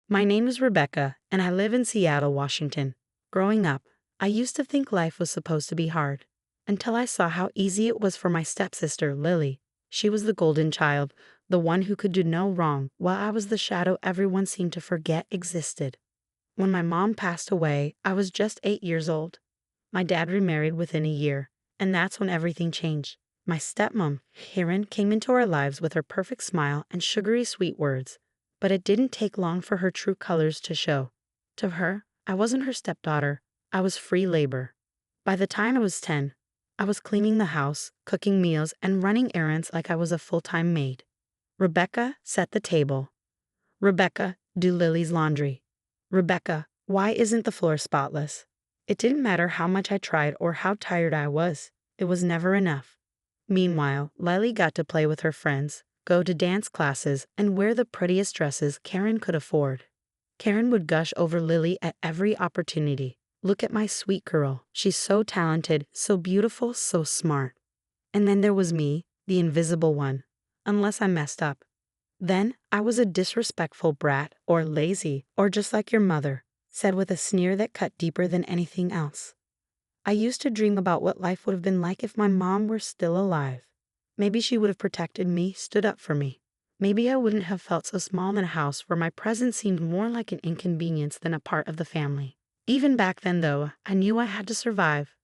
My name is Rebecca, and I live in Seattle, Washington. Growing up, I used to think life was supposed to be hard, until I saw how easy it was for my stepsister, Lily. She was the golden child, the one who could do no wrong, while I was the shadow everyone seemed to forget existed. When my mom passed away, I was just 8 years old. My dad remarried within a year, and that's when everything changed. My stepmom, Karen, came into our lives with her perfect smile and sugary sweet words, but it didn't take long for her true colors to show. To her, I wasn't her stepdaughter, I was free labor. By the time I was 10, I was cleaning the house, cooking meals, and running errands like I was a full-time maid. Rebecca, set the table. Rebecca, do Lily's laundry. Rebecca, why isn't the floor spotless? It didn't matter how much I tried or how tired I was. It was never enough. Meanwhile, Lily got to play with her friends, go to dance classes, and wear the prettiest dresses Karen could afford. Karen would gush over Lily at every opportunity. Look at my sweet girl. She's so talented, so beautiful, so smart. And then there was me, the invisible one. Unless I messed up. Then I was a disrespectful brat, or lazy, or just like your mother, said with a sneer that cut deeper than anything else. I used to dream about what life would have been like if my mom were still alive. Maybe she would have protected me, stood up for me. Maybe I wouldn't have felt so small in a house where my presence seemed more like an inconvenience than a part of the family. Even back then, though, I knew I had to survive.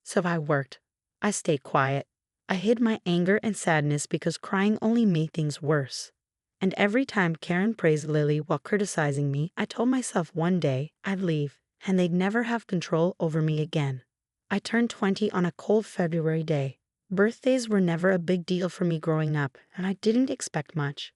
So I worked. I stayed quiet. I hid my anger and sadness because crying only made things worse. And every time Karen praised Lily while criticizing me, I told myself one day I'd leave, and they'd never have control over me again. I turned 20 on a cold February day. Birthdays were never a big deal for me growing up, and I didn't expect much.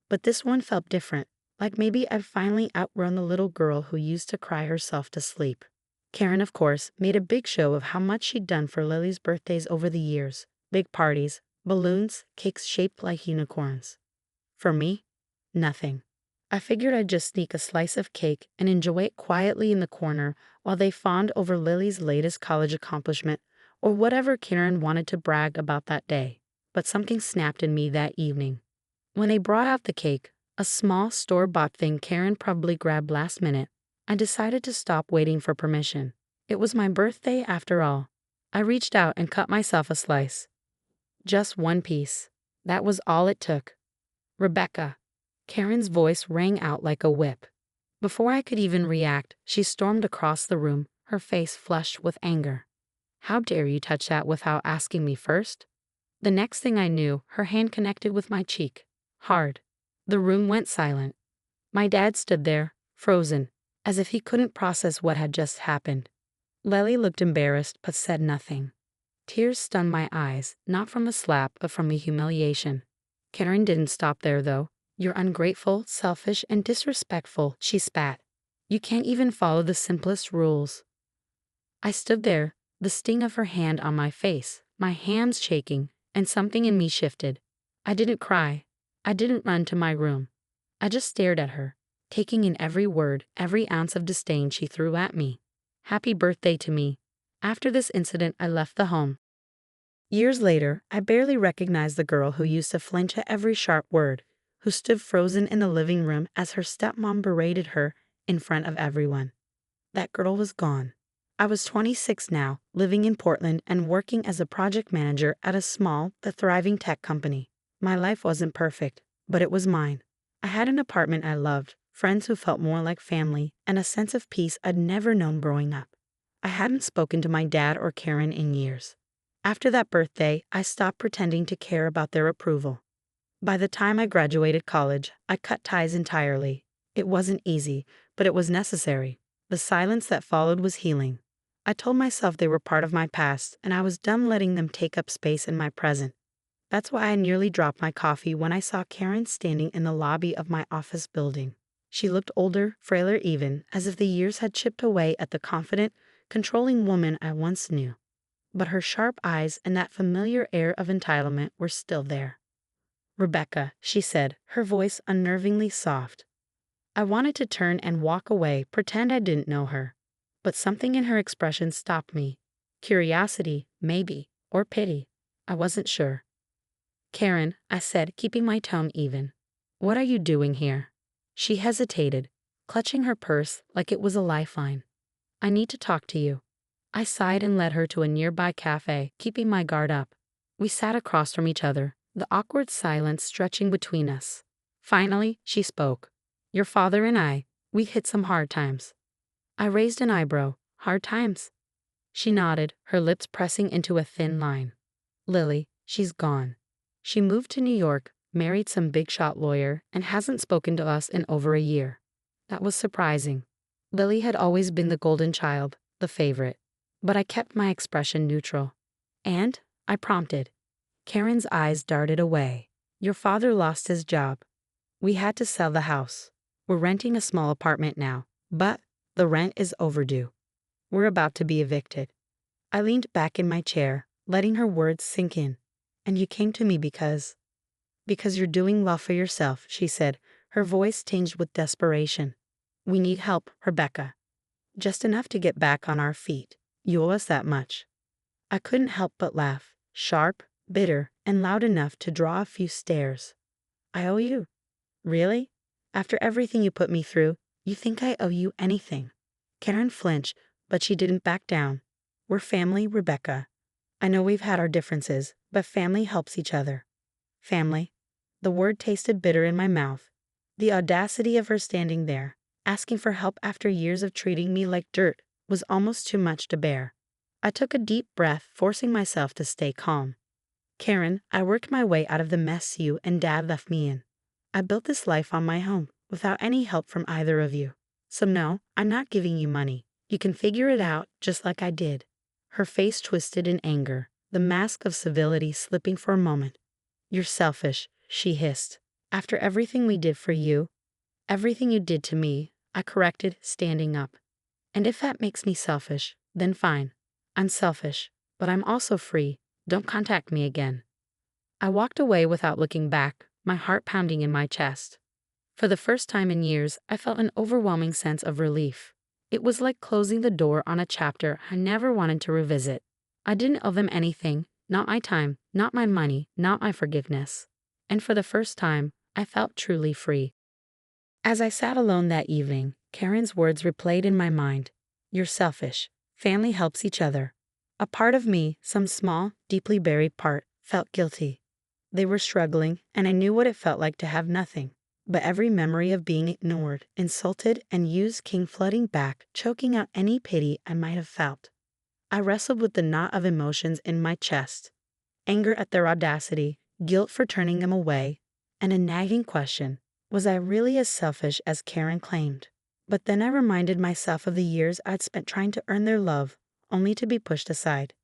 But this one felt different, like maybe I'd finally outgrown the little girl who used to cry herself to sleep. Karen, of course, made a big show of how much she'd done for Lily's birthdays over the years. Big parties, balloons, cakes shaped like unicorns. For me, nothing. I figured I'd just sneak a slice of cake and enjoy it quietly in the corner while they fawned over Lily's latest college accomplishment or whatever Karen wanted to brag about that day. But something snapped in me that evening. When they brought out the cake, a small store-bought thing Karen probably grabbed last minute, I decided to stop waiting for permission. It was my birthday after all. I reached out and cut myself a slice. Just one piece. That was all it took. Rebecca. Karen's voice rang out like a whip. Before I could even react, she stormed across the room, her face flushed with anger. How dare you touch that without asking me first? The next thing I knew, her hand connected with my cheek. Hard. The room went silent. My dad stood there, frozen, as if he couldn't process what had just happened. Lily looked embarrassed but said nothing. Tears stung my eyes, not from the slap but from the humiliation. Karen didn't stop there, though. You're ungrateful, selfish, and disrespectful, she spat. You can't even follow the simplest rules. I stood there, the sting of her hand on my face, my hands shaking, and something in me shifted. I didn't cry. I didn't run to my room. I just stared at her, taking in every word, every ounce of disdain she threw at me. Happy birthday to me. After this incident, I left the home. Years later, I barely recognized the girl who used to flinch at every sharp word, who stood frozen in the living room as her stepmom berated her in front of everyone. That girl was gone. I was 26 now, living in Portland and working as a project manager at a small but thriving tech company. My life wasn't perfect, but it was mine. I had an apartment I loved, friends who felt more like family, and a sense of peace I'd never known growing up. I hadn't spoken to my dad or Karen in years. After that birthday, I stopped pretending to care about their approval. By the time I graduated college, I cut ties entirely. It wasn't easy, but it was necessary. The silence that followed was healing. I told myself they were part of my past, and I was done letting them take up space in my present. That's why I nearly dropped my coffee when I saw Karen standing in the lobby of my office building. She looked older, frailer even, as if the years had chipped away at the confident, controlling woman I once knew. But her sharp eyes and that familiar air of entitlement were still there. Rebecca, she said, her voice unnervingly soft. I wanted to turn and walk away, pretend I didn't know her. But something in her expression stopped me. Curiosity, maybe, or pity. I wasn't sure. Karen, I said, keeping my tone even. What are you doing here? She hesitated, clutching her purse like it was a lifeline. "I need to talk to you." I sighed and led her to a nearby cafe, keeping my guard up. We sat across from each other, the awkward silence stretching between us. Finally, she spoke. "Your father and I, we hit some hard times." I raised an eyebrow. "Hard times?" She nodded, her lips pressing into a thin line. "Lily, she's gone. She moved to New York, married some big shot lawyer, and hasn't spoken to us in over a year." That was surprising. Lily had always been the golden child, the favorite. But I kept my expression neutral. "And?" I prompted. Karen's eyes darted away. "Your father lost his job. We had to sell the house. We're renting a small apartment now, but the rent is overdue. We're about to be evicted." I leaned back in my chair, letting her words sink in. "And you came to me because you're doing well for yourself," she said, her voice tinged with desperation. "We need help, Rebecca. Just enough to get back on our feet. You owe us that much." I couldn't help but laugh, sharp, bitter, and loud enough to draw a few stares. "I owe you? Really? After everything you put me through, you think I owe you anything?" Karen flinched, but she didn't back down. "We're family, Rebecca. I know we've had our differences, but family helps each other." Family. The word tasted bitter in my mouth. The audacity of her standing there, asking for help after years of treating me like dirt, was almost too much to bear. I took a deep breath, forcing myself to stay calm. "Karen, I worked my way out of the mess you and Dad left me in. I built this life on my own, without any help from either of you. So no, I'm not giving you money. You can figure it out just like I did." Her face twisted in anger, the mask of civility slipping for a moment. "You're selfish," she hissed. "After everything we did for you, everything you did to me," I corrected, standing up. "And if that makes me selfish, then fine. I'm selfish, but I'm also free. Don't contact me again." I walked away without looking back, my heart pounding in my chest. For the first time in years, I felt an overwhelming sense of relief. It was like closing the door on a chapter I never wanted to revisit. I didn't owe them anything, not my time, not my money, not my forgiveness. And for the first time, I felt truly free. As I sat alone that evening, Karen's words replayed in my mind. "You're selfish. Family helps each other." A part of me, some small, deeply buried part, felt guilty. They were struggling, and I knew what it felt like to have nothing. But every memory of being ignored, insulted, and used came flooding back, choking out any pity I might have felt. I wrestled with the knot of emotions in my chest. Anger at their audacity, guilt for turning them away, and a nagging question. Was I really as selfish as Karen claimed? But then I reminded myself of the years I'd spent trying to earn their love, only to be pushed aside.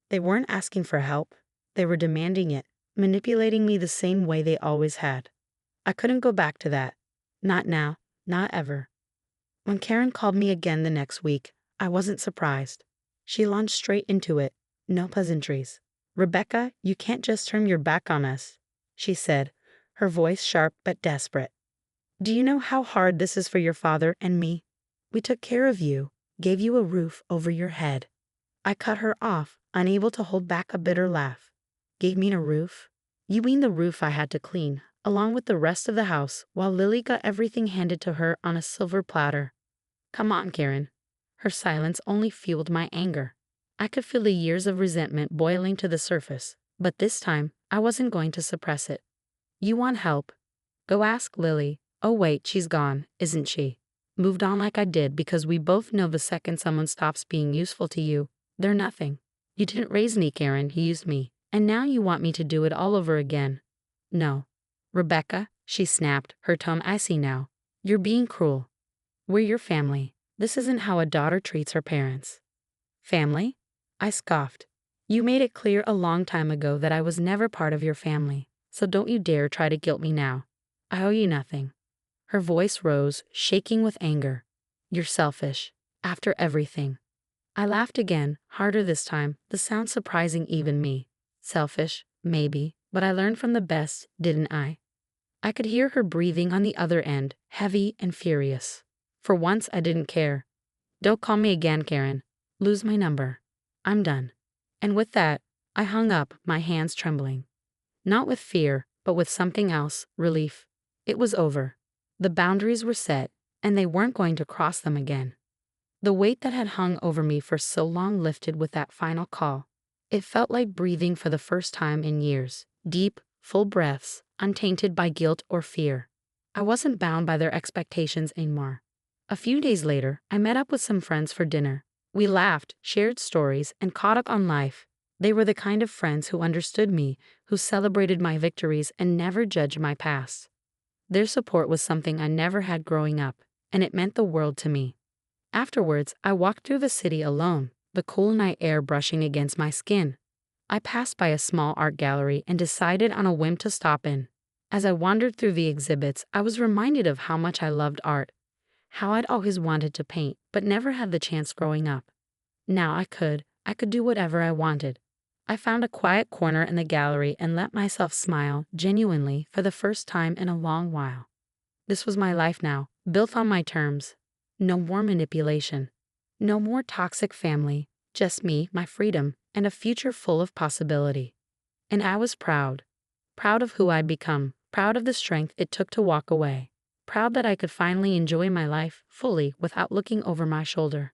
They weren't asking for help. They were demanding it, manipulating me the same way they always had. I couldn't go back to that. Not now, not ever. When Karen called me again the next week, I wasn't surprised. She launched straight into it, no pleasantries. "Rebecca, you can't just turn your back on us," she said, her voice sharp but desperate. "Do you know how hard this is for your father and me? We took care of you, gave you a roof over your head." I cut her off, unable to hold back a bitter laugh. "Gave me a roof? You mean the roof I had to clean, along with the rest of the house, while Lily got everything handed to her on a silver platter." "Come on, Karen." Her silence only fueled my anger. I could feel the years of resentment boiling to the surface, but this time I wasn't going to suppress it. "You want help? Go ask Lily. Oh wait, she's gone, isn't she? Moved on like I did, because we both know the second someone stops being useful to you, they're nothing. You didn't raise me, Karen, you used me. And now you want me to do it all over again." "No. Rebecca," she snapped, her tone icy now. "You're being cruel. We're your family. This isn't how a daughter treats her parents." "Family?" I scoffed. "You made it clear a long time ago that I was never part of your family, so don't you dare try to guilt me now. I owe you nothing." Her voice rose, shaking with anger. "You're selfish. After everything." I laughed again, harder this time, the sound surprising even me. Selfish, maybe, but I learned from the best, didn't I? I could hear her breathing on the other end, heavy and furious. For once I didn't care. "Don't call me again, Karen. Lose my number. I'm done." And with that, I hung up, my hands trembling. Not with fear, but with something else, relief. It was over. The boundaries were set, and they weren't going to cross them again. The weight that had hung over me for so long lifted with that final call. It felt like breathing for the first time in years, deep, full breaths, untainted by guilt or fear. I wasn't bound by their expectations anymore. A few days later, I met up with some friends for dinner. We laughed, shared stories, and caught up on life. They were the kind of friends who understood me, who celebrated my victories and never judged my past. Their support was something I never had growing up, and it meant the world to me. Afterwards, I walked through the city alone, the cool night air brushing against my skin. I passed by a small art gallery and decided on a whim to stop in. As I wandered through the exhibits, I was reminded of how much I loved art, how I'd always wanted to paint, but never had the chance growing up. Now I could do whatever I wanted. I found a quiet corner in the gallery and let myself smile, genuinely, for the first time in a long while. This was my life now, built on my terms. No more manipulation. No more toxic family, just me, my freedom, and a future full of possibility. And I was proud. Proud of who I'd become, proud of the strength it took to walk away, proud that I could finally enjoy my life fully without looking over my shoulder.